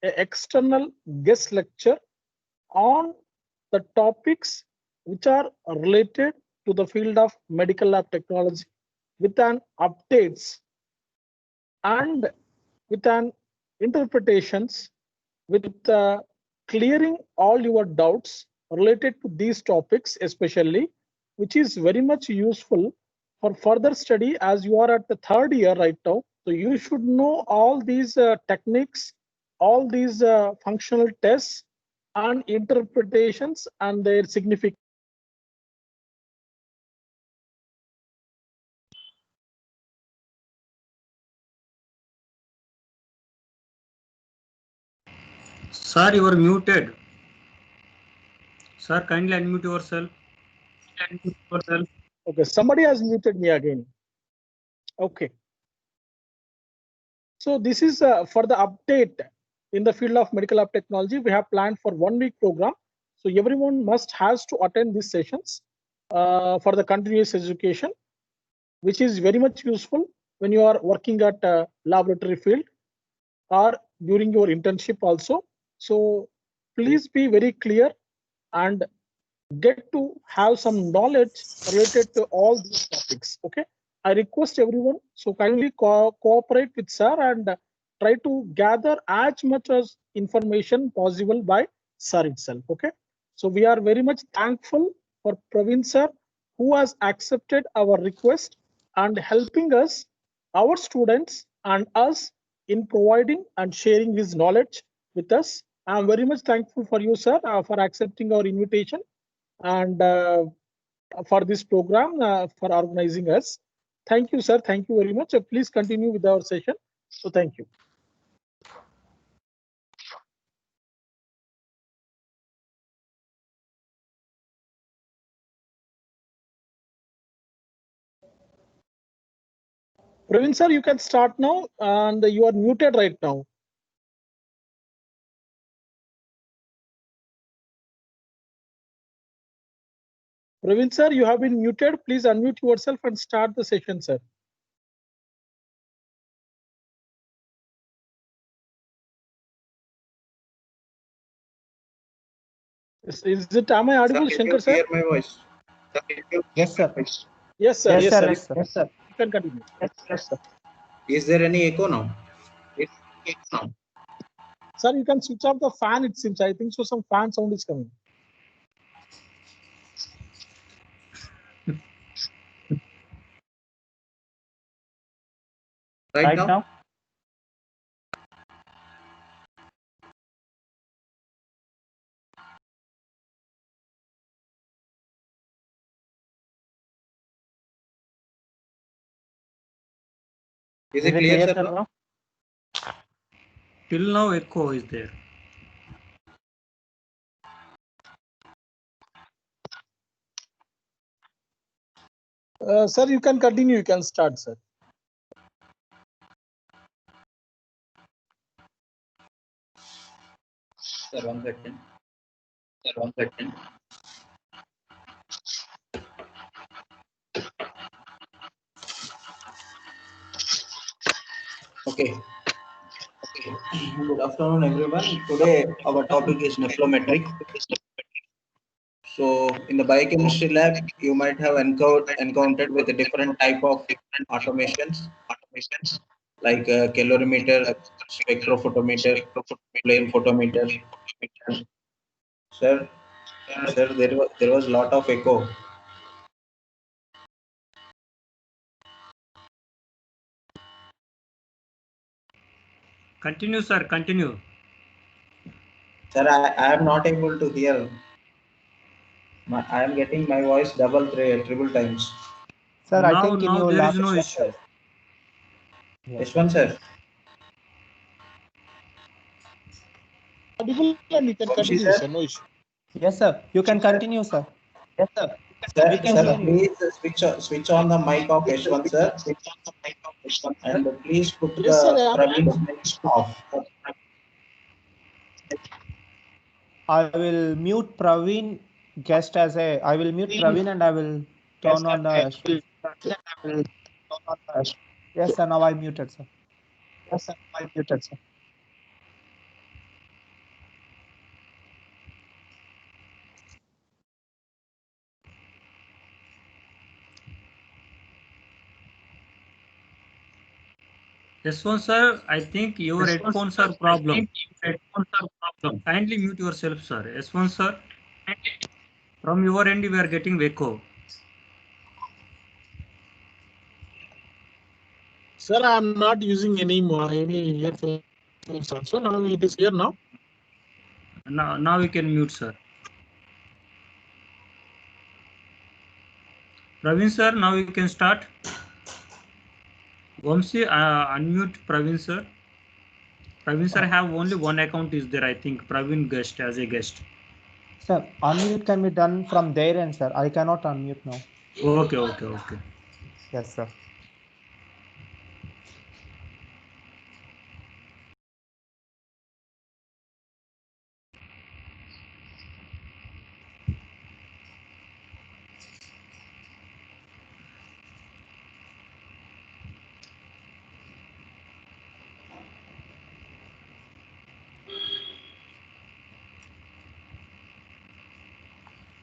an external guest lecture on the topics which are related to the field of medical lab technology with an updates and with an interpretations with clearing all your doubts related to these topics especially, which is very much useful for further study as you are at the third year right now. So you should know all these techniques, all these functional tests and interpretations and their significance. Sir, you are muted. Sir, kindly unmute yourself. Okay, somebody has muted me again. Okay. So this is for the update in the field of medical lab technology. We have planned for 1 week program. So everyone must has to attend these sessions for the continuous education, which is very much useful when you are working at a laboratory field or during your internship also. So please be very clear and get to have some knowledge related to all these topics. Okay, I request everyone, so kindly cooperate with sir and try to gather as much as information possible by sir itself. Okay, so we are very much thankful for Praveen sir, who has accepted our request and helping us, our students and us, in providing and sharing his knowledge with us. I am very much thankful for you, sir, for accepting our invitation and for this program, for organizing us. Thank you, sir. Thank you very much. Please continue with our session. So thank you. Praveen sir, you can start now and you are muted right now. Praveen sir, you have been muted. Please unmute yourself and start the session, sir. Is it, am I audible, Shankar sir? Hear my voice? Yes, sir. Yes, sir. Yes, sir. Yes, Yes, sir. You can continue. Yes, sir. Is there any echo now? Sir, you can switch off the fan, it seems. I think so some fan sound is coming. Right now? Is it clear, sir? Now? Till now, echo is there. Sir, you can continue. You can start, sir. Sir, 1 second. Sir, 1 second. Okay. Good afternoon, everyone. Today, our topic is nephrometry. So, in the biochemistry lab, you might have encountered with a different type of automations like calorimeter, spectrophotometer, flame photometer. Sir, there was a lot of echo. Continue, sir. Continue. Sir, I am not able to hear. I am getting my voice triple times. Sir, now, I think in your there lab is no issue. Yashwant sir. Audible and you can continue, sir. No issue. Yes, sir. You can continue, sir. Yes, sir. We can Sir, hear you. please switch on the mic of Yashwant sir. And please put Yes, sir, the Praveen's mic off. I will mute Praveen guest as a. I will mute Praveen and I will turn on the. Yes, sir. Now I muted, sir. Yes, sir. I muted, sir. S1 sir, I think your headphones are problem. Kindly mute yourself, sir. S1 sir, from your end we are getting echo. Sir, I am not using any earphones also. Now it is here now. Now we can mute, sir. Praveen sir, now you can start. Vamsi, unmute Praveen sir. Praveen sir have only one account is there, I think. Praveen guest as a guest. Sir, unmute can be done from their end, sir. I cannot unmute now. Okay. Yes, sir.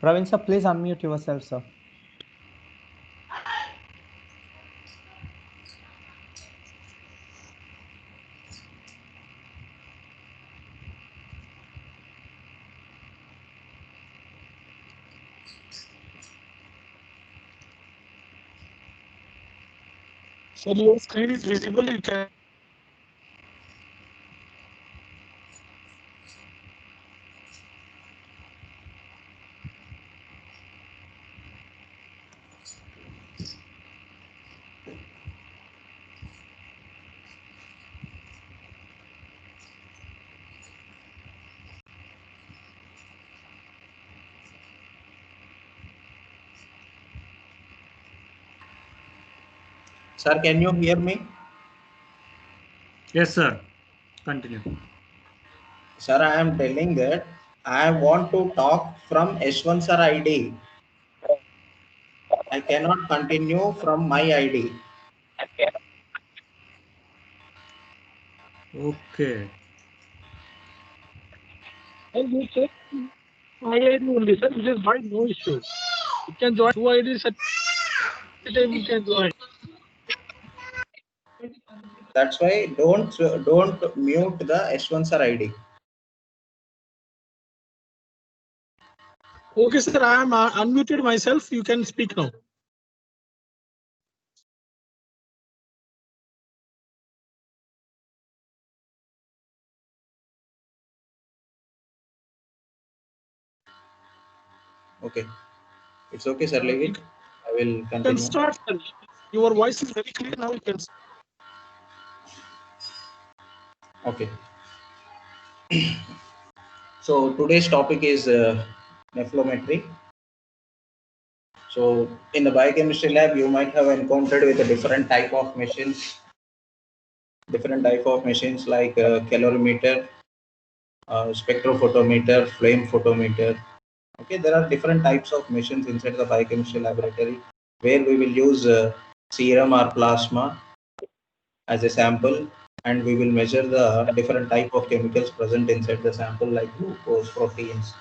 Praveen sir, please unmute yourself, sir. So your screen is visible. You can. Sir, can you hear me? Yes, sir. Continue. Sir, I am telling that I want to talk from S1 sir ID. I cannot continue from my ID. Okay. And you check my ID only, sir. It is fine, no issue. You can join 2 IDs at the time. You can join. That's why don't mute the S1 sir ID. Okay, sir. I am unmuted myself. You can speak now. Okay, it's okay, sir. Leave it. I will You can continue. start, sir. Your voice is very clear now. You can. Okay. So today's topic is nephrometry. So in the biochemistry lab, you might have encountered with a different type of machines like calorimeter, spectrophotometer, flame photometer. Okay, there are different types of machines inside the biochemistry laboratory where we will use serum or plasma as a sample, and we will measure the different type of chemicals present inside the sample like glucose, proteins,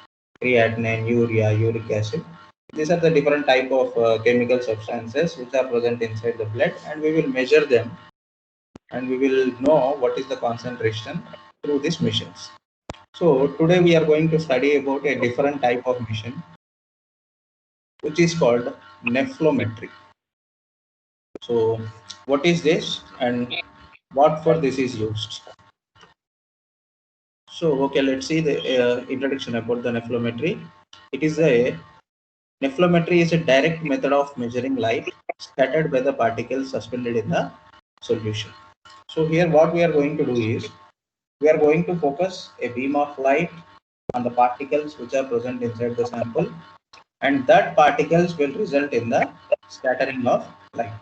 creatinine, urea, uric acid. These are the different type of chemical substances which are present inside the blood, and we will measure them, and we will know what is the concentration through these machines. So today we are going to study about a different type of machine which is called nephrometry. So what is this and what for this is used? So okay, let's see the introduction about the nephrometry. Nephrometry is a direct method of measuring light scattered by the particles suspended in the solution. So here what we are going to do is we are going to focus a beam of light on the particles which are present inside the sample, and that particles will result in the scattering of light.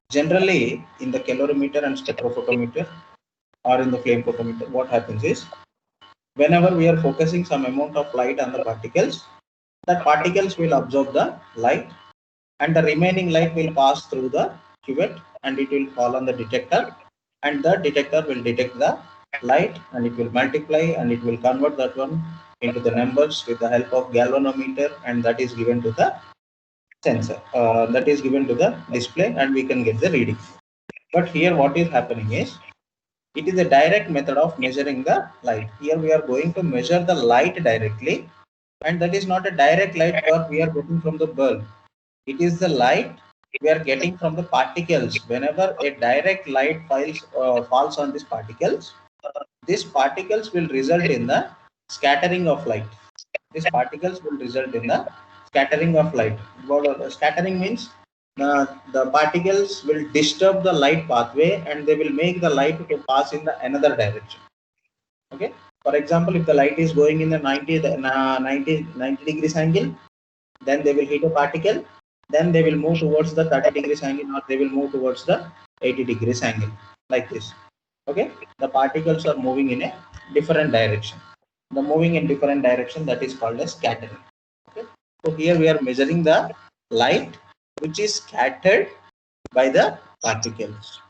Generally, in the calorimeter and spectrophotometer or in the flame photometer, what happens is whenever we are focusing some amount of light on the particles, that particles will absorb the light, and the remaining light will pass through the cuvette and it will fall on the detector, and the detector will detect the light and it will multiply and it will convert that one into the numbers with the help of galvanometer, and that is given to the sensor, that is given to the display, and we can get the reading. But here what is happening is It is a direct method of measuring the light. Here we are going to measure the light directly, and that is not a direct light what we are getting from the bulb. It is the light we are getting from the particles. Whenever a direct light falls on these particles will result in the scattering of light. These particles will result in the scattering of light. Scattering means the particles will disturb the light pathway and they will make the light to pass in the another direction. Okay. For example, if the light is going in the 90 degrees angle, then they will hit a particle, then they will move towards the 30 degrees angle, or they will move towards the 80 degrees angle, like this. Okay, the particles are moving in a different direction. The moving in different direction, that is called as scattering. Okay, so here we are measuring the light which is scattered by the particles.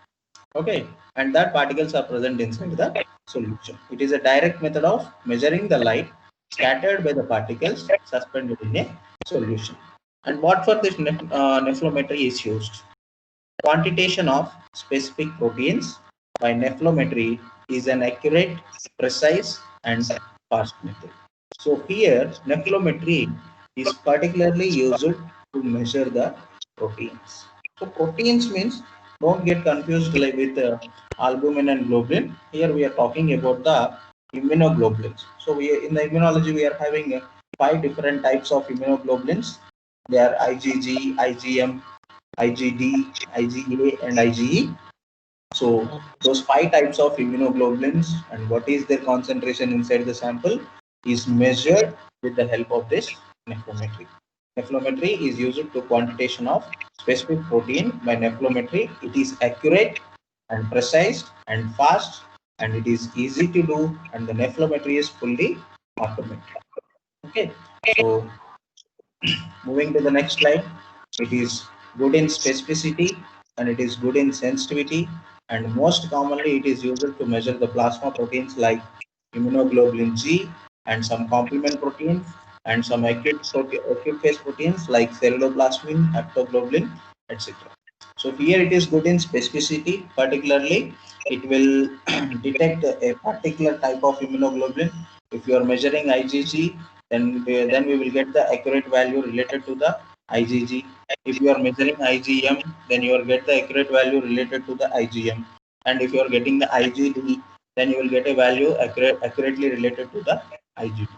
Okay, and that particles are present inside the solution. It is a direct method of measuring the light scattered by the particles suspended in a solution. And what for this nephelometry is used? Quantitation of specific proteins by nephelometry is an accurate, precise, and fast method. So here, nephelometry is particularly used to measure the proteins. So proteins means, don't get confused like with albumin and globulin. Here we are talking about the immunoglobulins. So in the immunology we are having 5 different types of immunoglobulins. They are IgG, IgM, IgD, IgA, and IgE. So those 5 types of immunoglobulins and what is their concentration inside the sample is measured with the help of this nephelometry. Nephelometry is used to quantitation of specific protein by nephelometry. It is accurate and precise and fast, and it is easy to do, and the nephelometry is fully automated. Okay, so moving to the next slide, it is good in specificity and it is good in sensitivity, and most commonly it is used to measure the plasma proteins like immunoglobulin G and some complement proteins and some acute phase proteins like ceruloplasmin, haptoglobulin, etc. So here it is good in specificity, particularly it will detect a particular type of immunoglobulin. If you are measuring IgG, then we will get the accurate value related to the IgG. If you are measuring IgM, then you will get the accurate value related to the IgM. And if you are getting the IgD, then you will get a value accurately related to the IgD.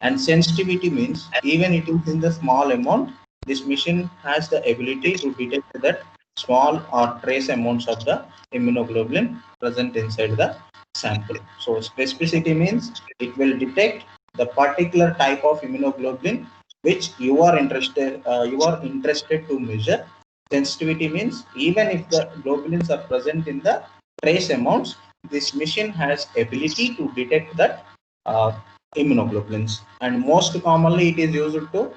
And sensitivity means even it is in the small amount, this machine has the ability to detect that small or trace amounts of the immunoglobulin present inside the sample. So specificity means it will detect the particular type of immunoglobulin which you are interested to measure. Sensitivity means even if the globulins are present in the trace amounts, this machine has ability to detect that immunoglobulins, and most commonly it is used to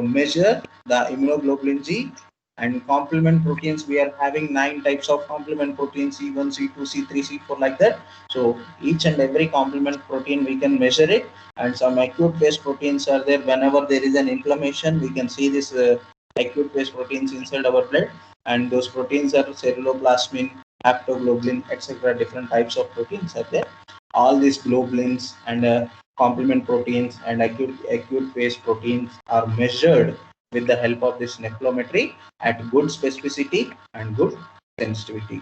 measure the immunoglobulin G. And complement proteins, we are having 9 types of complement proteins, C1, C2, C3, C4, like that. So each and every complement protein we can measure it, and some acute phase proteins are there. Whenever there is an inflammation, we can see this acute phase proteins inside our blood, and those proteins are ceruloplasmin, haptoglobulin, etc. Different types of proteins are there. All these globulins and complement proteins and acute phase proteins are measured with the help of this nephelometry at good specificity and good sensitivity.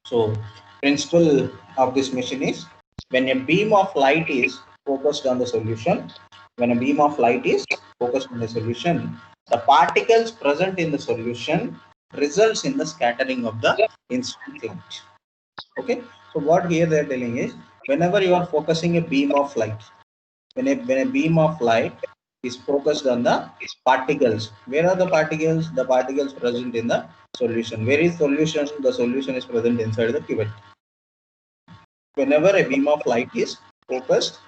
So principle of this machine is, when a beam of light is focused on the solution, the particles present in the solution results in the scattering of the incident light. Okay, so what here they are telling is, whenever you are focusing a beam of light, when a beam of light is focused on the particles, where are the particles? The particles present in the solution. Where is solution? The solution is present inside the cuvette. Whenever a beam of light is focused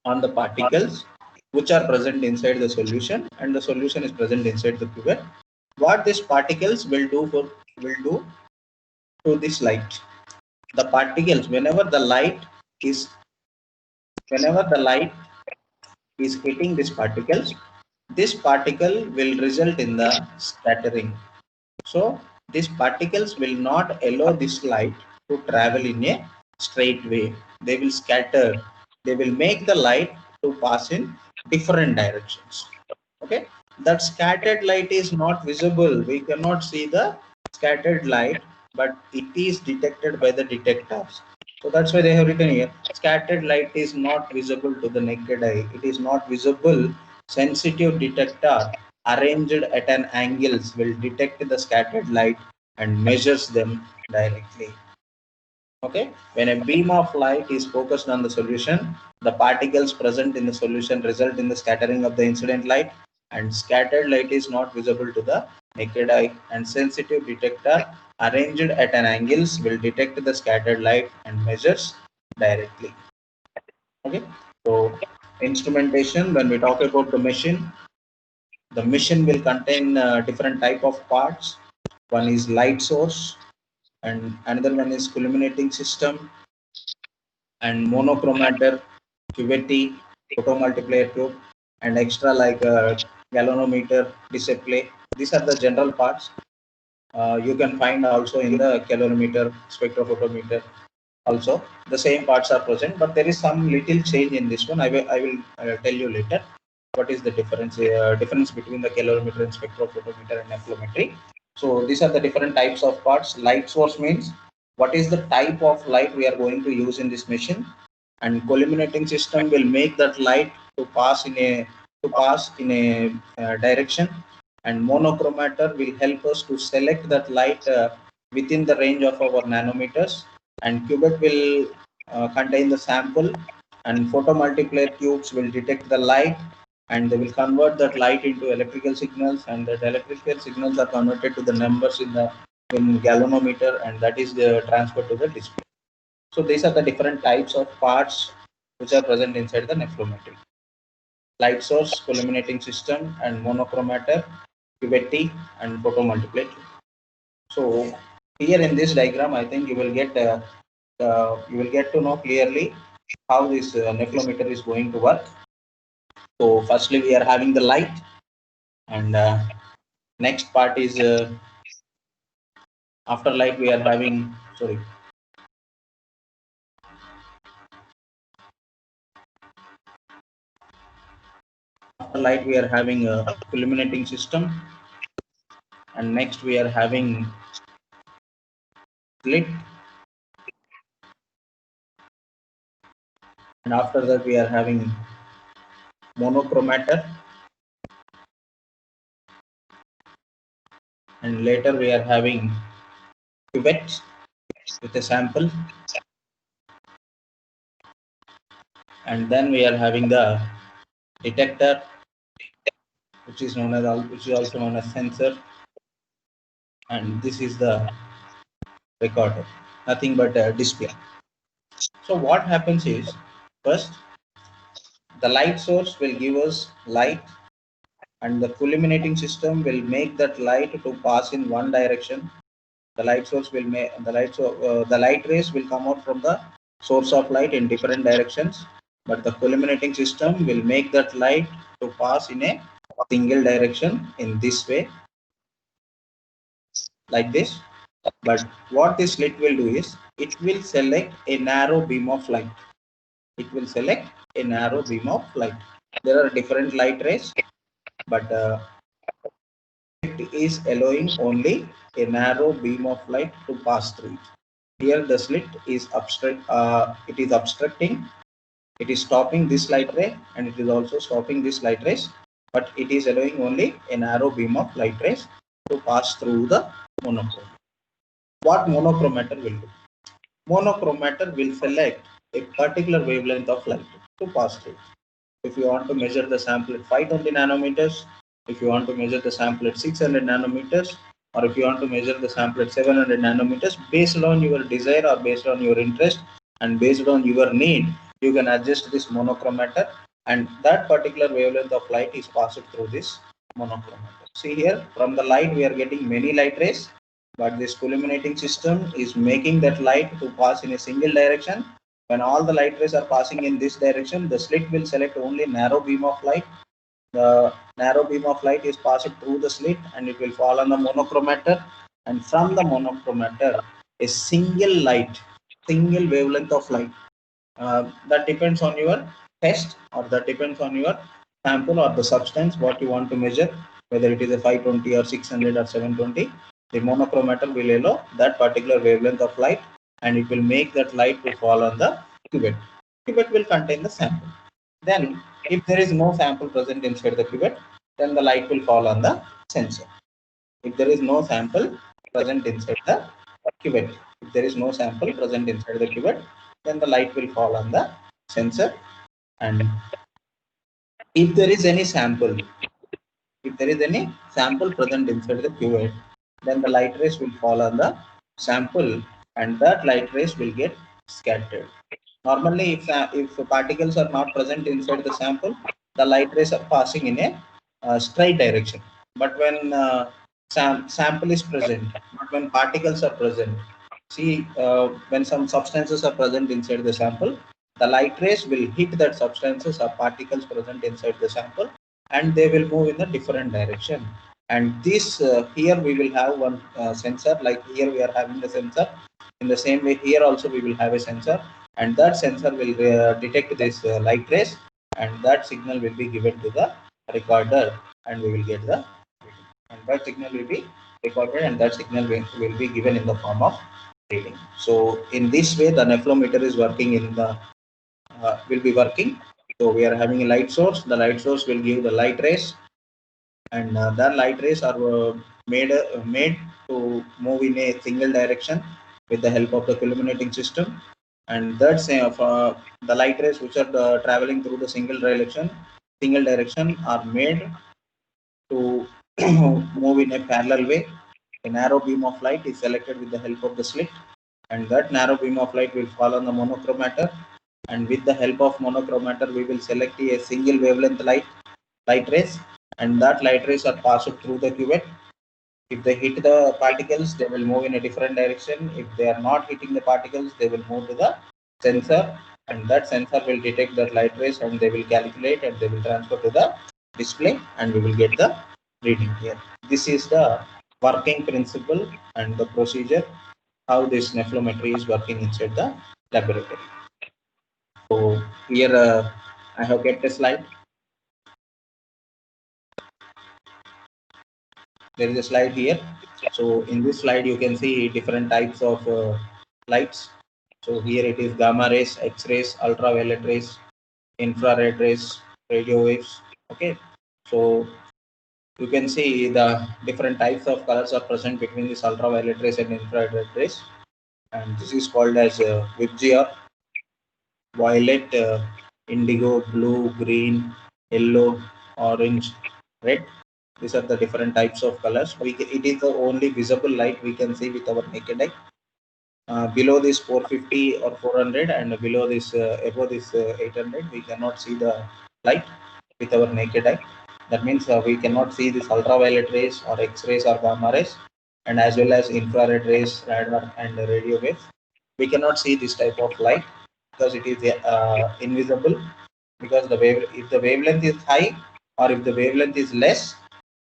on the particles which are present inside the solution, and the solution is present inside the cuvette, what these particles will do to this light? The particles, whenever the light is hitting these particles, this particle will result in the scattering. So these particles will not allow this light to travel in a straight way. They will scatter. They will make the light to pass in different directions. Okay, that scattered light is not visible. We cannot see the scattered light, but it is detected by the detectors. So that's why they have written here, scattered light is not visible to the naked eye. It is not visible. Sensitive detector arranged at an angles will detect the scattered light and measures them directly. Okay, when a beam of light is focused on the solution, the particles present in the solution result in the scattering of the incident light, and scattered light is not visible to the naked eye, and sensitive detector arranged at an angles will detect the scattered light and measures directly. Okay, so instrumentation, when we talk about the machine will contain different type of parts. One is light source, and another one is illuminating system, and monochromator, cuvette, photomultiplier tube, and extra like galvanometer, display. These are the general parts. You can find also in the calorimeter, spectrophotometer. Also, the same parts are present, but there is some little change in this one. I will tell you later what is the difference between the calorimeter and spectrophotometer and nephelometry. So these are the different types of parts. Light source means what is the type of light we are going to use in this machine, and collimating system will make that light to pass in a direction, and monochromator will help us to select that light within the range of our nanometers, and cuvette will contain the sample, and photomultiplier tubes will detect the light and they will convert that light into electrical signals, and that electrical signals are converted to the numbers in galvanometer, and that is the transferred to the display. So these are the different types of parts which are present inside the nephelometry: light source, collimating system, and monochromator, cuvette, and photomultiplier. So here in this diagram, I think you will get to know clearly how this nephelometer is going to work. So firstly, we are having the light, and next part is after light we are having after light we are having a illuminating system, and next we are having slit, and after that we are having monochromator, and later we are having cuvette with a sample, and then we are having the detector, which is also known as sensor, and this is the recorder, nothing but a display. So what happens is, first the light source will give us light, and the illuminating system will make that light to pass in one direction. The light source will make the light rays will come out from the source of light in different directions, but the illuminating system will make that light to pass in a single direction in this way, like this. But what this slit will do is, it will select a narrow beam of light. It will select a narrow beam of light. There are different light rays, but it is allowing only a narrow beam of light to pass through it. Here the slit is obstructing. It is stopping this light ray, and it is also stopping this light rays, but it is allowing only a narrow beam of light rays to pass through the monochromator. What monochromator will do? Monochromator will select a particular wavelength of light to pass through. If you want to measure the sample at 520 nanometers, if you want to measure the sample at 600 nanometers, or if you want to measure the sample at 700 nanometers, based on your desire or based on your interest and based on your need, you can adjust this monochromator, and that particular wavelength of light is passed through this monochromator. See here, from the light we are getting many light rays, but this illuminating system is making that light to pass in a single direction. When all the light rays are passing in this direction, the slit will select only narrow beam of light. The narrow beam of light is passed through the slit and it will fall on the monochromator. And from the monochromator, a single light, single wavelength of light. That depends on your test, or that depends on your sample or the substance what you want to measure, whether it is a 520 or 600 or 720. The monochromator will allow that particular wavelength of light, and it will make that light to fall on the cuvette. Cuvette will contain the sample. Then if there is no sample present inside the cuvette, then the light will fall on the sensor. If there is no sample present inside the cuvette, if there is no sample present inside the cuvette, then the light will fall on the sensor. And if there is any sample, present inside the cuvette, then the light rays will fall on the sample, and that light rays will get scattered. Normally, if particles are not present inside the sample, the light rays are passing in a straight direction. But when sample is present, but when particles are present, see, when some substances are present inside the sample, the light rays will hit that substances or particles present inside the sample, and they will move in a different direction. And this here we will have one sensor, like here we are having the sensor. In the same way, here also we will have a sensor, and that sensor will detect this light rays, and that signal will be given to the recorder, and we will get the reading. And that signal will be recorded, and that signal will be given in the form of reading. So in this way, the nephelometer is working in the will be working. So we are having a light source. The light source will give the light rays, and that light rays are made to move in a single direction with the help of the illuminating system. And that's the light rays which are traveling through the single direction are made to move in a parallel way. A narrow beam of light is selected with the help of the slit, and that narrow beam of light will fall on the monochromator. And with the help of monochromator, we will select a single wavelength light rays, and that light rays are passed through the cuvette. If they hit the particles, they will move in a different direction. If they are not hitting the particles, they will move to the sensor, and that sensor will detect that light rays, and they will calculate, and they will transfer to the display, and we will get the reading here. This is the working principle and the procedure how this nephelometry is working inside the laboratory. So here I have kept a slide. There is a slide here. So in this slide, you can see different types of lights. So here it is gamma rays, X-rays, ultraviolet rays, infrared rays, radio waves. Okay. So you can see the different types of colors are present between this ultraviolet rays and infrared rays. And this is called as VIBGR, violet, indigo, blue, green, yellow, orange, red. These are the different types of colors. It is the only visible light we can see with our naked eye. Below this 450 or 400, and below this above this 800, we cannot see the light with our naked eye. That means we cannot see this ultraviolet rays or X-rays or gamma rays, and as well as infrared rays, radar, and radio waves. We cannot see this type of light because it is invisible. Because if the wavelength is high, or if the wavelength is less,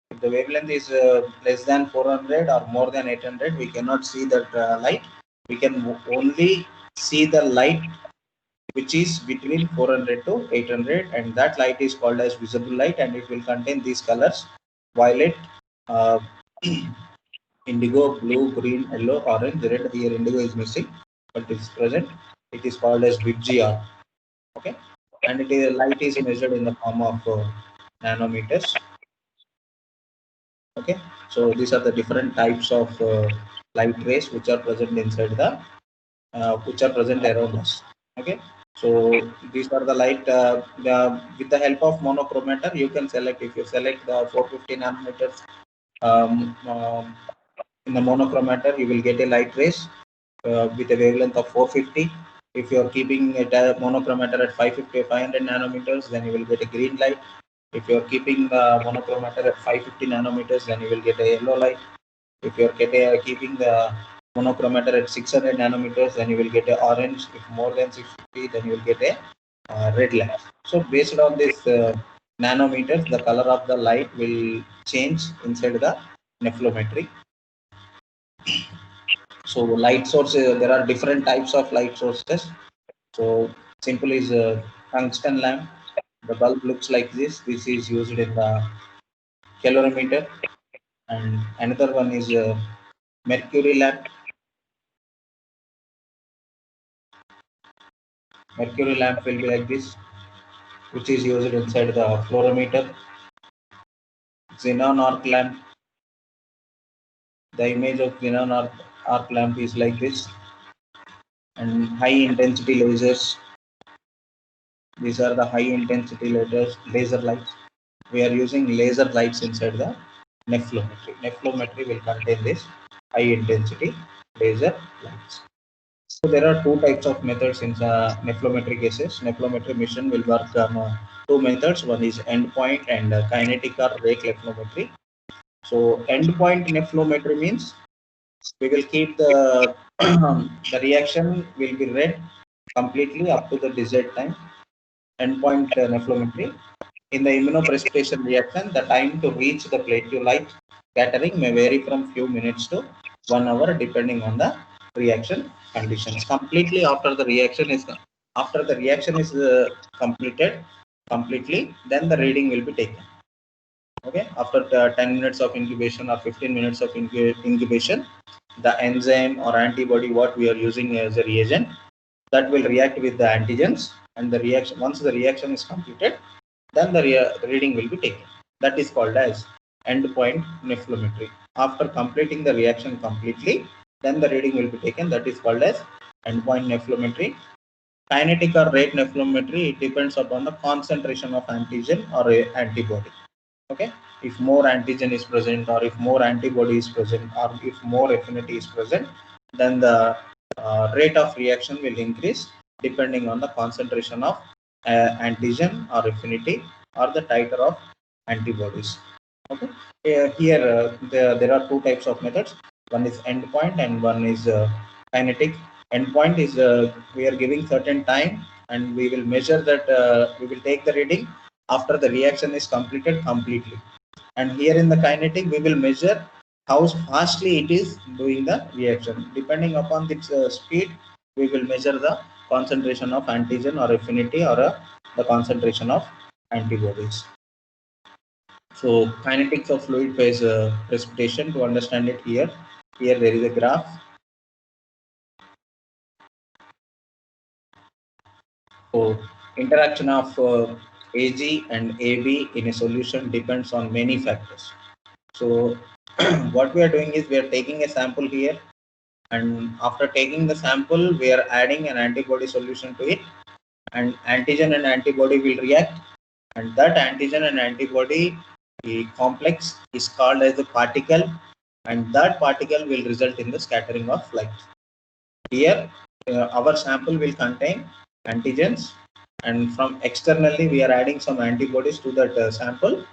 if the wavelength is less than 400 or more than 800, we cannot see that light. We can only see the light which is between 400 to 800, and that light is called as visible light, and it will contain these colors: violet, indigo, blue, green, yellow, orange, red. Here indigo is missing, but it is present. It is called as VIBGR. Okay, and light is measured in the form of nanometers. Okay, so these are the different types of light rays which are present inside which are present around us. Okay, so these are the light. With the help of monochromator, you can select. If you select the 450 nanometers in the monochromator, you will get a light rays with a wavelength of 450. If you are keeping a monochromator at 550 or 500 nanometers, then you will get a green light. If you are keeping the monochromator at 550 nanometers, then you will get a yellow light. If you are keeping the monochromator at 600 nanometers, then you will get a orange. If more than 650, then you will get a red light. So based on this nanometers, the color of the light will change inside the nephelometry. So light source, there are different types of light sources. So simple is a tungsten lamp. The bulb looks like this. This is used in the calorimeter. And another one is a mercury lamp. Mercury lamp will be like this, which is used inside the fluorometer. Xenon arc lamp. The image of xenon arc lamp is like this. And high intensity lasers. These are the high intensity laser lights. We are using laser lights inside the nephelometry. Nephelometry will contain this high intensity laser lights. So there are two types of methods in the nephelometry cases. Nephelometry mission will work on two methods. One is endpoint and kinetic or rate nephelometry. So endpoint nephelometry means we will keep the the reaction will be read completely up to the desired time. Endpoint nephelometry. In the immunoprecipitation reaction, the time to reach the plateau light scattering may vary from few minutes to 1 hour depending on the reaction conditions. Completely after the reaction is completed completely, then the reading will be taken. Okay, after 10 minutes of incubation or 15 minutes of incubation, the enzyme or antibody what we are using as a reagent that will react with the antigens, and the reaction, once the reaction is completed, then the reading will be taken. That is called as endpoint nephelometry. After completing the reaction completely, then the reading will be taken. That is called as endpoint nephelometry. Kinetic or rate nephelometry, it depends upon the concentration of antigen or antibody. Okay, if more antigen is present, or if more antibody is present, or if more affinity is present, then the rate of reaction will increase depending on the concentration of antigen or affinity or the titer of antibodies. Okay, here there are two types of methods. One is endpoint and one is kinetic. Endpoint is we are giving certain time and we will measure that, we will take the reading after the reaction is completed completely. And here in the kinetic, we will measure how fastly it is doing the reaction. Depending upon its speed, we will measure the concentration of antigen or affinity or the concentration of antibodies. So kinetics of fluid phase precipitation, to understand it here there is a graph. So interaction of Ag and Ab in a solution depends on many factors. So what we are doing is we are taking a sample here, and after taking the sample we are adding an antibody solution to it, and antigen and antibody will react, and that antigen and antibody complex is called as a particle, and that particle will result in the scattering of light. Here our sample will contain antigens, and from externally we are adding some antibodies to that sample,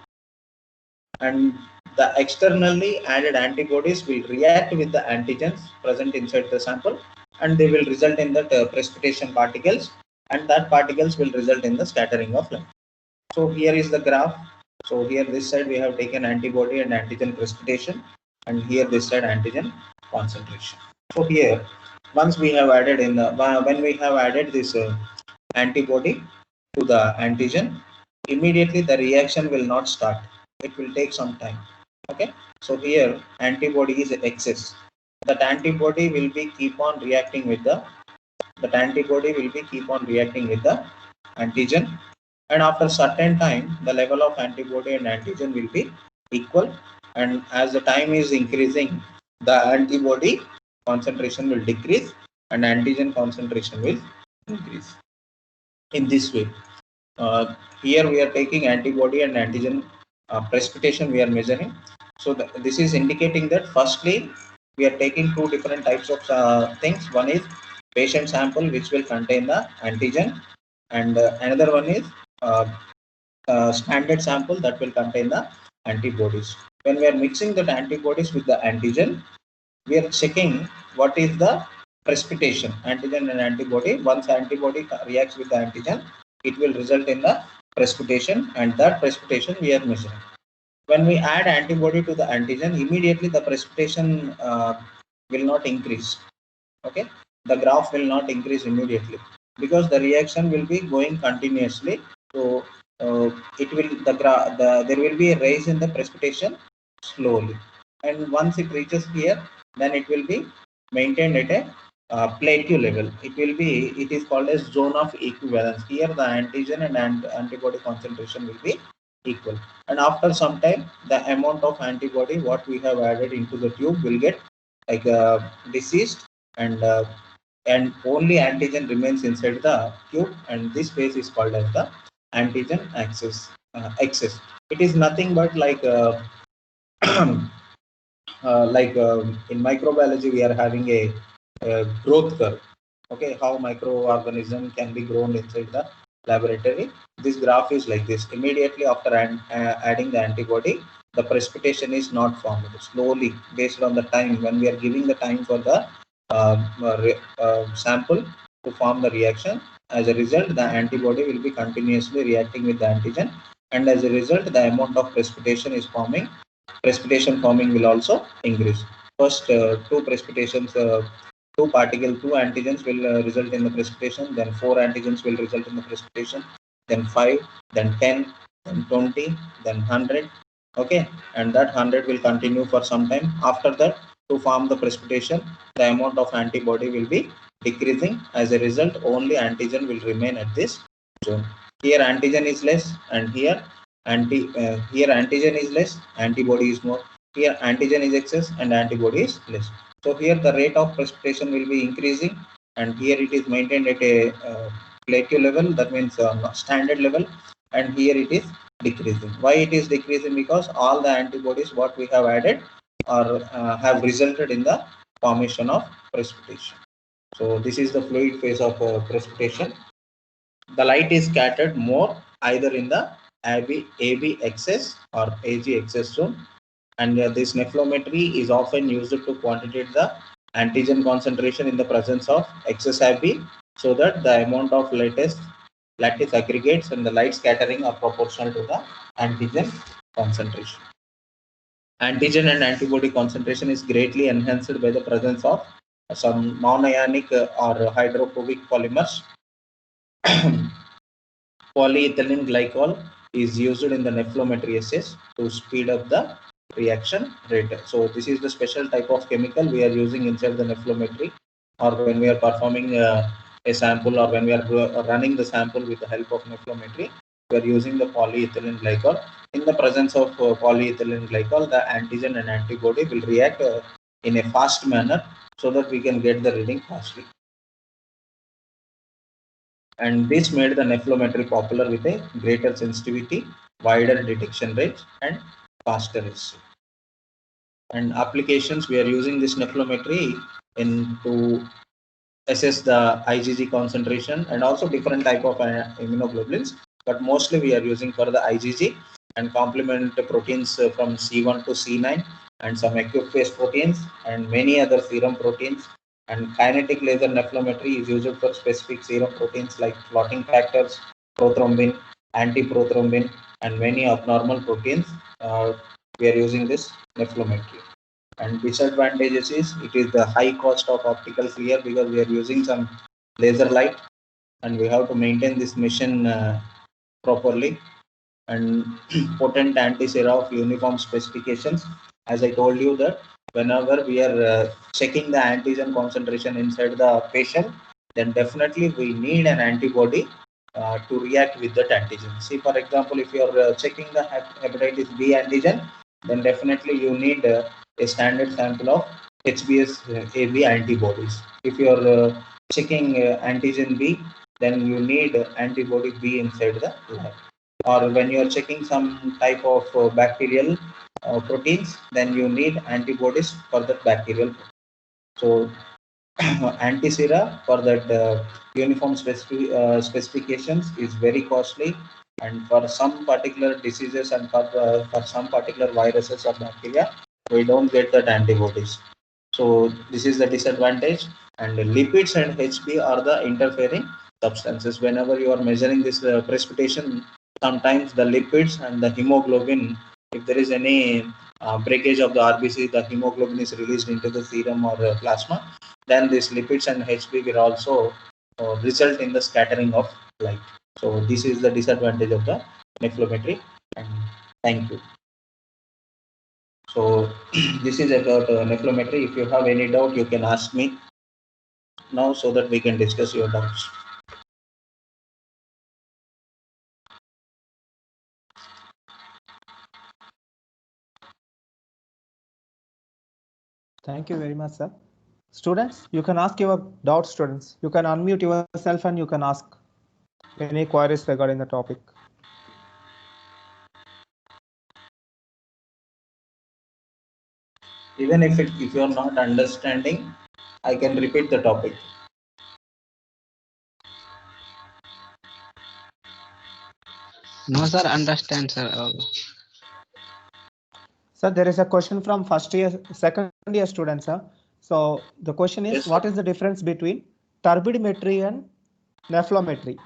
and the externally added antibodies will react with the antigens present inside the sample, and they will result in that precipitation particles, and that particles will result in the scattering of light. So here is the graph. So here this side we have taken antibody and antigen precipitation, and here this side antigen concentration. So here once we have added in the when we have added this antibody to the antigen, immediately the reaction will not start. It will take some time. Okay, so here antibody is excess. That antibody will be keep on reacting with the antigen, and after certain time the level of antibody and antigen will be equal, and as the time is increasing, the antibody concentration will decrease and antigen concentration will increase. In this way, here we are taking antibody and antigen precipitation we are measuring. So this is indicating that firstly we are taking two different types of things. One is patient sample which will contain the antigen, and another one is standard sample that will contain the antibodies. When we are mixing the antibodies with the antigen, we are checking what is the precipitation, antigen and antibody. Once antibody reacts with the antigen, it will result in the precipitation, and that precipitation we are measuring. When we add antibody to the antigen, immediately the precipitation will not increase. Okay, the graph will not increase immediately because the reaction will be going continuously. So it will there will be a rise in the precipitation slowly, and once it reaches here, then it will be maintained at a plateau level. It is called as zone of equivalence. Here the antigen and antibody concentration will be equal, and after some time the amount of antibody what we have added into the tube will get like deceased, and only antigen remains inside the tube, and this phase is called as the antigen axis excess. It is nothing but like in microbiology we are having a growth curve. Okay, how microorganism can be grown inside the laboratory. This graph is like this. Immediately after adding the antibody, the precipitation is not formed. Slowly, based on the time, when we are giving the time for the sample to form the reaction, as a result, the antibody will be continuously reacting with the antigen, and as a result, the amount of precipitation is forming. Precipitation forming will also increase. First, two antigens will result in the precipitation, then 4 antigens will result in the precipitation, then 5, then 10, then 20, then 100. Okay, and that 100 will continue for some time. After that, to form the precipitation, the amount of antibody will be decreasing. As a result, only antigen will remain at this zone. Here antigen is less, and here antigen is less, antibody is more. Here antigen is excess and antibody is less. So here the rate of precipitation will be increasing, and here it is maintained at a plateau level, that means standard level, and here it is decreasing. Why it is decreasing? Because all the antibodies what we have added are have resulted in the formation of precipitation. So this is the fluid phase of precipitation. The light is scattered more either in the AB excess or AG excess zone, and this nephelometry is often used to quantitate the antigen concentration in the presence of excess AB, so that the amount of lattice aggregates and the light scattering are proportional to the antigen concentration. Antigen and antibody concentration is greatly enhanced by the presence of some non-ionic or hydrophobic polymers. Polyethylene glycol is used in the nephelometry assays to speed up the reaction rate. So this is the special type of chemical we are using inside the nephelometry, or when we are performing a sample, or when we are running the sample with the help of nephelometry, we are using the polyethylene glycol. In the presence of polyethylene glycol, the antigen and antibody will react in a fast manner, so that we can get the reading fastly. And this made the nephelometry popular with a greater sensitivity, wider detection range, and faster result. And applications, we are using this nephelometry to assess the IgG concentration and also different type of immunoglobulins, but mostly we are using for the IgG and complement proteins from C1 to C9, and some acute phase proteins and many other serum proteins. And kinetic laser nephelometry is used for specific serum proteins like clotting factors, prothrombin, antiprothrombin, and many abnormal proteins. We are using this nephelometry. And disadvantages is it is the high cost of optical clear, because we are using some laser light and we have to maintain this mission properly. And potent anti-sera of uniform specifications. As I told you that whenever we are checking the antigen concentration inside the patient, then definitely we need an antibody to react with that antigen. See, for example, if you are checking the hepatitis B antigen, then definitely you need a standard sample of HBs-AB antibodies. If you are checking antigen B, then you need antibody B inside the lab. Or when you are checking some type of bacterial proteins, then you need antibodies for that bacterial. So anti-sera for that uniform specifications is very costly, and for some particular diseases and for some particular viruses or bacteria, we don't get that antibodies. So this is the disadvantage. And lipids and HB are the interfering substances. Whenever you are measuring this precipitation, sometimes the lipids and the hemoglobin if there is any breakage of the RBC, the hemoglobin is released into the serum or plasma, then these lipids and Hb will also result in the scattering of light. So this is the disadvantage of the nephrometry. And thank you. So this is about nephrometry. If you have any doubt, you can ask me now so that we can discuss your doubts. Thank you very much, sir. Students, you can ask your doubts, students. You can unmute yourself and you can ask any queries regarding the topic. Even if you are not understanding, I can repeat the topic. No, sir, understand, sir. Sir, there is a question from second year student, sir. So the question is, Yes, what is the difference between turbidimetry and nephrometry?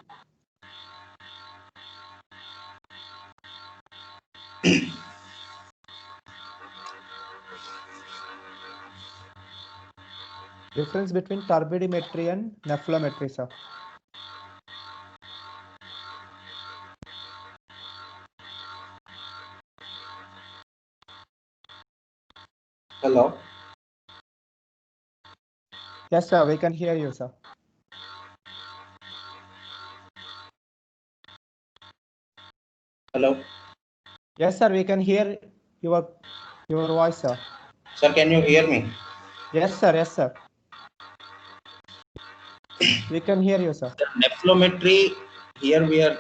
Difference between turbidimetry and nephrometry, sir. Hello. Yes, sir, we can hear you, sir. Hello. Yes, sir, we can hear your voice, sir. Sir, can you hear me? Yes, sir. Yes, sir. We can hear you, sir. Nephrometry, here we are.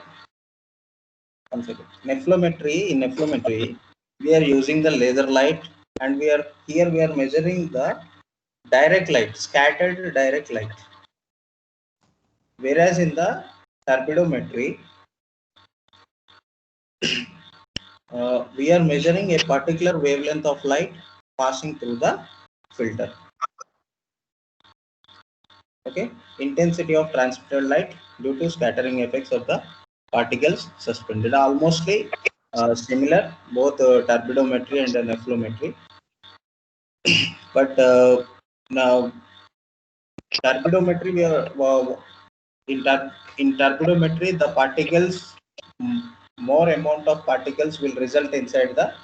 One second. Nephrometry, we are using the laser light, and we are measuring the direct light, scattered direct light. Whereas in the turbidometry, we are measuring a particular wavelength of light passing through the filter. Okay, intensity of transmitted light due to scattering effects of the particles suspended. Almostly similar, both turbidometry and nephrometry. But now turbidometry, we are in turbidometry, the particles, more amount of particles will result inside the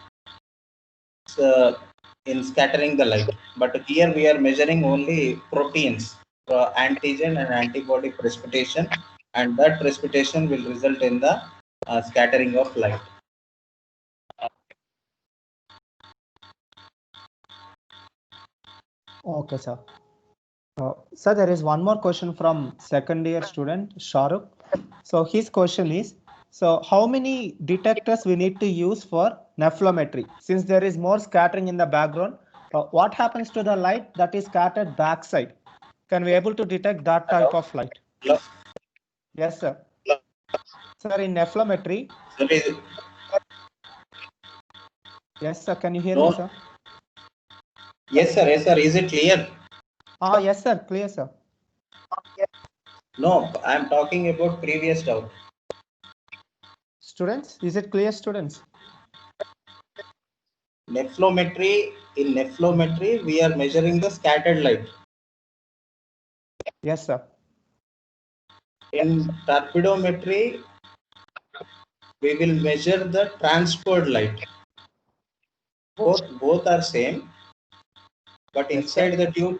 in scattering the light. But here we are measuring only proteins, antigen and antibody precipitation, and that precipitation will result in the scattering of light. Okay, sir. Sir, there is one more question from second year student Shahrukh. So his question is, so how many detectors we need to use for nephrometry? Since there is more scattering in the background, what happens to the light that is scattered backside? Can we able to detect that type of light? Hello? Yes, sir. Sir, in nephrometry. Sorry. Yes, sir. Can you hear No. me, sir? Yes, sir. Yes, sir. Is it clear? Yes, sir. Clear, sir. No, I am talking about previous doubt. Students, is it clear, students? Nephrometry, in nephrometry, we are measuring the scattered light. Yes, sir. In turbidometry, we will measure the transferred light. Both are same, but Yes, inside the tube,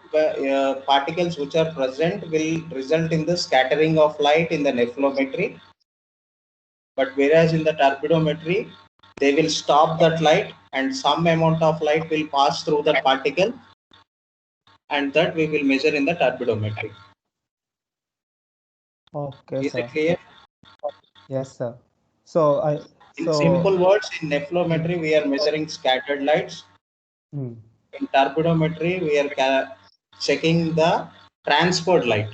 particles which are present will result in the scattering of light in the nephrometry. But whereas in the turbidometry, they will stop that light, and some amount of light will pass through that particle, and that we will measure in the turbidometry. Okay, Is sir. it clear? Yes, sir. So In simple words, in nephrometry, we are measuring scattered lights. In turbidometry, we are checking the transferred light.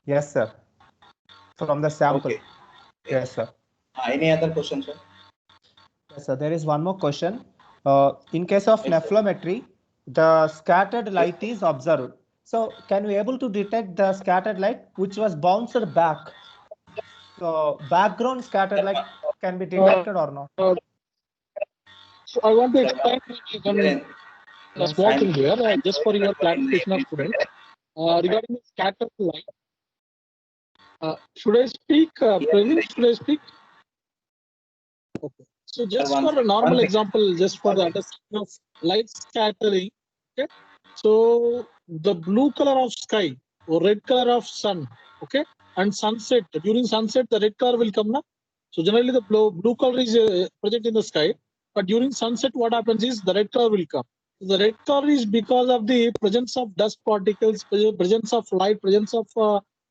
Yes, sir. From the sample. Okay. Yes, sir. Any other questions, sir? Yes, sir. There is one more question. In case of Yes, nephrometry, the scattered light is observed. So can we able to detect the scattered light which was bounced back? So background scattered light can be detected or not? So I want to explain Yes. a small I'm- thing here, just for your clarification of students. Regarding the scattered light, should I speak, Praveen? Should I speak? Okay. So just One for a sec- normal one sec. example, just for the understanding of light scattering, okay. So the blue color of sky or red color of sun, okay, and sunset, during sunset, the red color will come now. So generally the blue color is present in the sky, but during sunset, what happens is the red color will come. The red color is because of the presence of dust particles, presence of light, presence of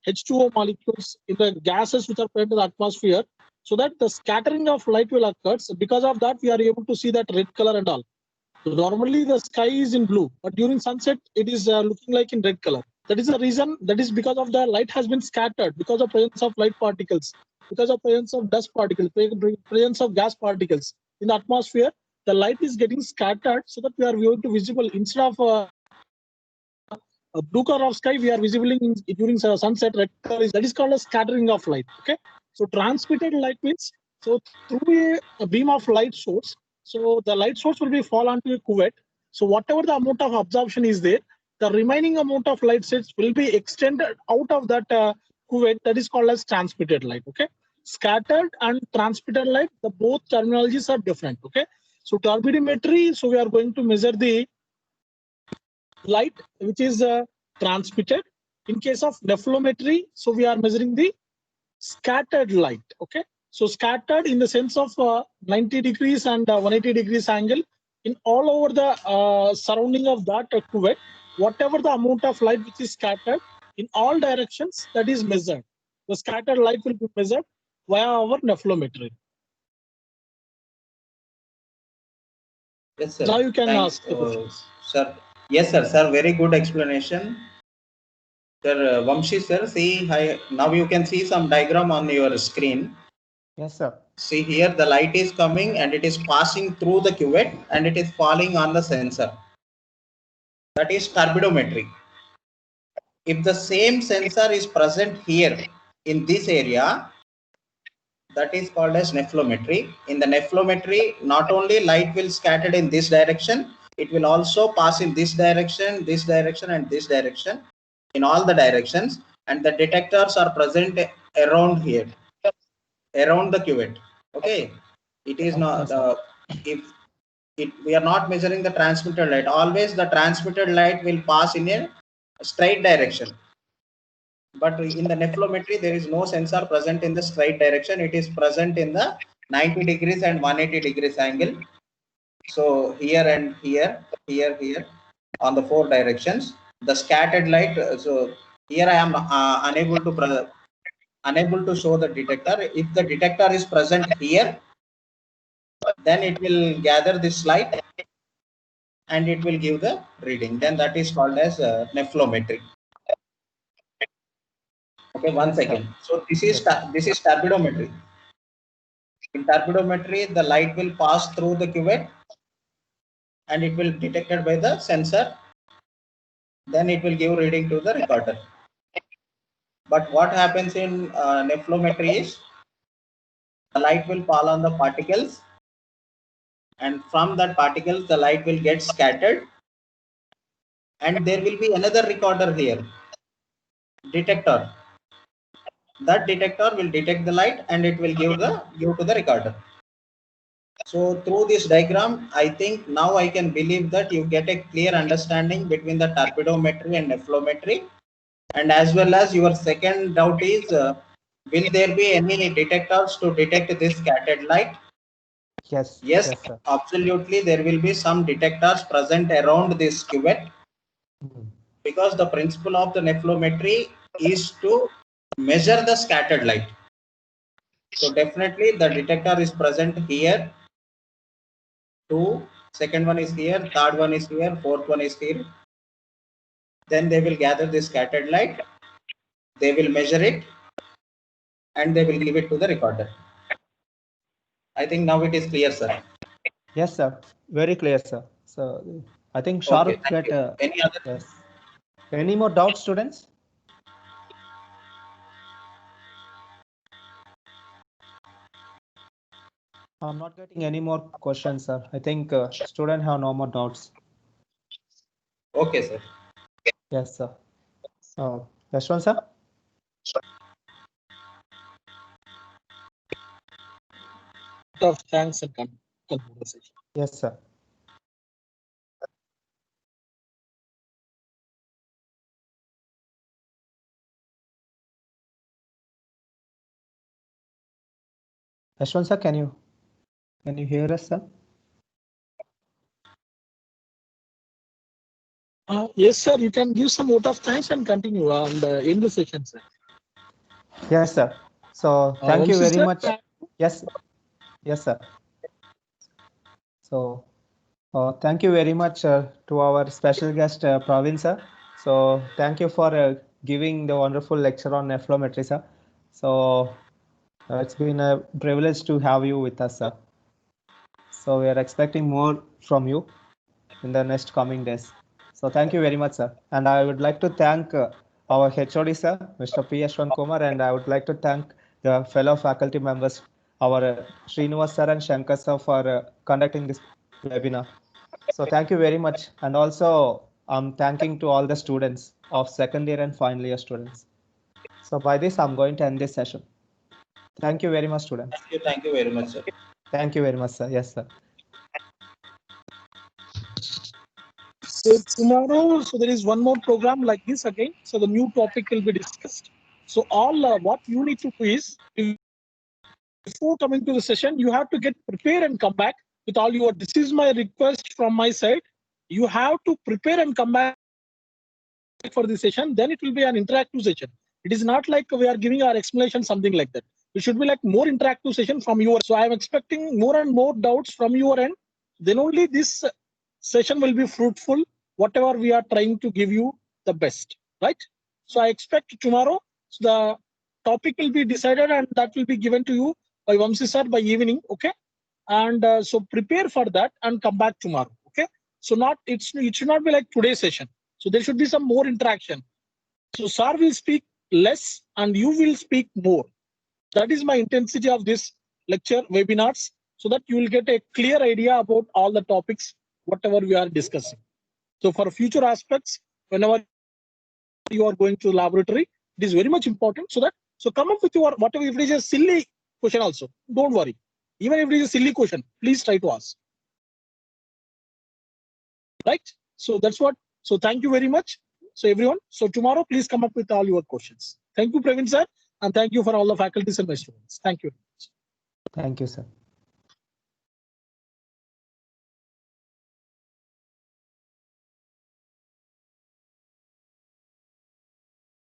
H2O molecules in the gases which are present in the atmosphere, so that the scattering of light will occur. So because of that, we are able to see that red color and all. So normally the sky is in blue, but during sunset, it is looking like in red color. That is the reason. That is because of the light has been scattered because of presence of light particles, because of presence of dust particles, presence of gas particles in the atmosphere. The light is getting scattered so that we are going to visible instead of a blue color of sky, we are visible during sunset. Red color is, that is called a scattering of light. Okay. So transmitted light means, so through a beam of light source, so the light source will be fall onto a cuvette. So whatever the amount of absorption is there, the remaining amount of light sets will be extended out of that cuvette. That is called as transmitted light. Okay. Scattered and transmitted light, the both terminologies are different. Okay. So turbidimetry, so we are going to measure the light which is transmitted. In case of nephelometry, so we are measuring the scattered light. Okay, so scattered in the sense of 90 degrees and 180 degrees angle in all over the surrounding of that cuvette, whatever the amount of light which is scattered in all directions, that is measured. The scattered light will be measured via our nephelometry. Yes, sir. Now you can Thanks, ask the questions. sir. Yes, sir. Sir, very good explanation. Sir, Vamshi, sir, see, now you can see some diagram on your screen. Yes, sir. See here, the light is coming and it is passing through the cuvette and it is falling on the sensor. That is turbidometry. If the same sensor is present here in this area, that is called as nephelometry. In the nephelometry, not only light will scatter in this direction, it will also pass in this direction, and this direction, in all the directions, and the detectors are present around here, around the cuvette. Okay, it is not if we are not measuring the transmitted light. Always the transmitted light will pass in a straight direction. But in the nephelometry, there is no sensor present in the straight direction. It is present in the 90 degrees and 180 degrees angle. So here and here, here, on the four directions, the scattered light. So here I am unable to show the detector. If the detector is present here, then it will gather this light and it will give the reading. Then that is called as nephelometry. Okay, one second. So this is turbidometry. In turbidometry, the light will pass through the cuvette and it will be detected by the sensor. Then it will give reading to the recorder. But what happens in nephelometry is the light will fall on the particles, and from that particles the light will get scattered, and there will be another recorder here, detector. That detector will detect the light and it will give to the recorder. So through this diagram, I think now I can believe that you get a clear understanding between the turbidometry and nephelometry. And as well as your second doubt is, will there be any detectors to detect this scattered light? Yes. Yes, Yes, sir. absolutely. There will be some detectors present around this cuvette, because the principle of the nephelometry is to measure the scattered light. So definitely the detector is present here. Two, second one is here, third one is here, fourth one is here. Then they will gather the scattered light, they will measure it, and they will give it to the recorder. I think now it is clear, sir. Yes, sir. Very clear, sir. So I think Okay, Shahrukh thank get you. Any other? yes. Any more doubts, students? I'm not getting any more questions, sir. I think students have no more doubts. Okay, sir. Yes, sir. Yashwant, sir? Of thanks and conversation. Yes, sir. Yashwant, sir, can you hear us, sir? Yes, sir. You can give some vote of thanks and continue and end the session, sir. Yes, sir. So thank you Vamsi, very sir? much. Yes, yes, sir. So thank you very much to our special guest, Praveen, sir. So thank you for giving the wonderful lecture on nephelometry, sir. So it's been a privilege to have you with us, sir. So we are expecting more from you in the next coming days. So thank you very much, sir. And I would like to thank our HOD, sir, Mr. P. Yashwant Kumar, and I would like to thank the fellow faculty members, our Srinivas sir and Shankar sir, for conducting this webinar. So thank you very much. And also I'm thanking to all the students of second year and final year students. So by this, I'm going to end this session. Thank you very much, students. Thank you very much, sir. Thank you very much, sir. Yes, sir. So tomorrow, so there is one more program like this again. So the new topic will be discussed. So all what you need to do is, before coming to the session, you have to get prepared and come back with all your. This is my request from my side. You have to prepare and come back for the session. Then it will be an interactive session. It is not like we are giving our explanation, something like that. It should be like more interactive session from your. So I am expecting more and more doubts from your end. Then only this session will be fruitful. Whatever we are trying to give you the best, right? So I expect tomorrow the topic will be decided and that will be given to you by Vamsi sir by evening. Okay, and so prepare for that and come back tomorrow. Okay, so it should not be like today's session. So there should be some more interaction. So sir will speak less and you will speak more. That is my intensity of this lecture webinars, so that you will get a clear idea about all the topics, whatever we are discussing. So for future aspects, whenever you are going to the laboratory, it is very much important. So come up with your whatever. If it is a silly question also, don't worry. Even if it is a silly question, please try to ask. Right? So that's what. So thank you very much. So everyone, so tomorrow please come up with all your questions. Thank you, Praveen sir, and thank you for all the faculties and my students. Thank you. Thank you, sir.